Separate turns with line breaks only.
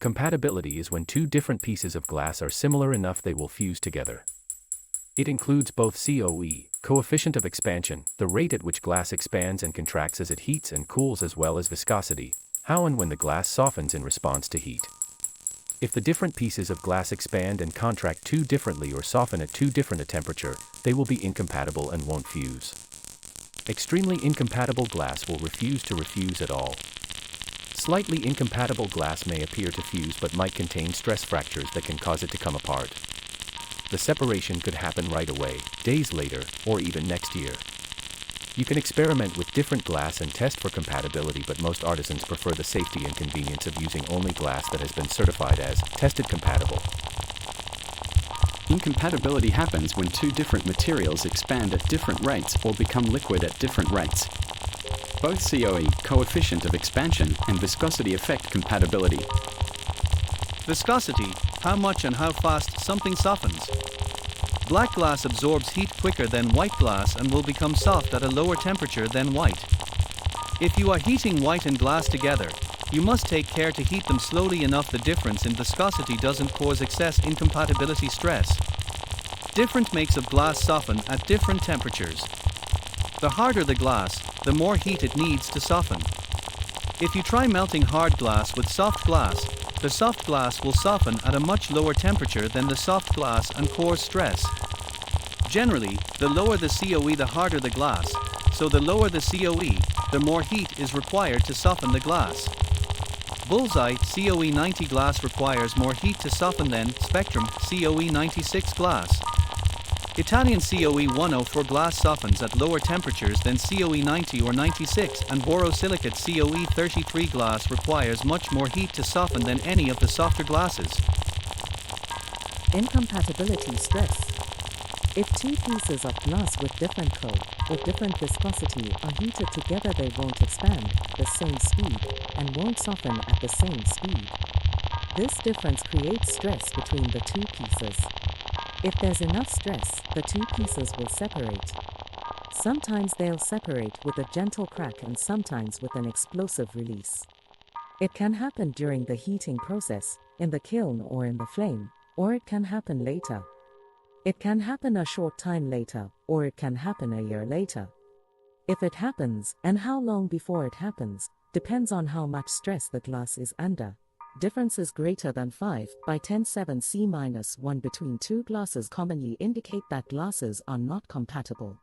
Compatibility is when two different pieces of glass are similar enough they will fuse together. It includes both COE, coefficient of expansion, the rate at which glass expands and contracts as it heats and cools, as well as viscosity, how and when the glass softens in response to heat. If the different pieces of glass expand and contract too differently or soften at too different a temperature, they will be incompatible and won't fuse. Extremely incompatible glass will refuse to fuse at all. Slightly incompatible glass may appear to fuse but might contain stress fractures that can cause it to come apart. The separation could happen right away, days later, or even next year. You can experiment with different glass and test for compatibility, but most artisans prefer the safety and convenience of using only glass that has been certified as tested compatible.
Incompatibility happens when two different materials expand at different rates or become liquid at different rates. Both COE, coefficient of expansion, and viscosity affect compatibility.
Viscosity, how much and how fast something softens. Black glass absorbs heat quicker than white glass and will become soft at a lower temperature than white. If you are heating white and glass together, you must take care to heat them slowly enough the difference in viscosity doesn't cause excess incompatibility stress. Different makes of glass soften at different temperatures. The harder the glass, the more heat it needs to soften. If you try melting hard glass with soft glass, the soft glass will soften at a much lower temperature than the soft glass and cause stress. Generally, the lower the COE the harder the glass, so the lower the COE, the more heat is required to soften the glass. Bullseye COE 90 glass requires more heat to soften than Spectrum COE 96 glass. Italian COE 104 glass softens at lower temperatures than COE 90 or 96, and borosilicate COE 33 glass requires much more heat to soften than any of the softer glasses.
Incompatibility stress. If two pieces of glass with different or different viscosity are heated together, they won't expand the same speed and won't soften at the same speed. This difference creates stress between the two pieces. If there's enough stress, the two pieces will separate. Sometimes they'll separate with a gentle crack and sometimes with an explosive release. It can happen during the heating process, in the kiln or in the flame, or it can happen later. It can happen a short time later, or it can happen a year later. If it happens, and how long before it happens, depends on how much stress the glass is under. Differences greater than 5 by 10^7 C-1 between two glasses commonly indicate that glasses are not compatible.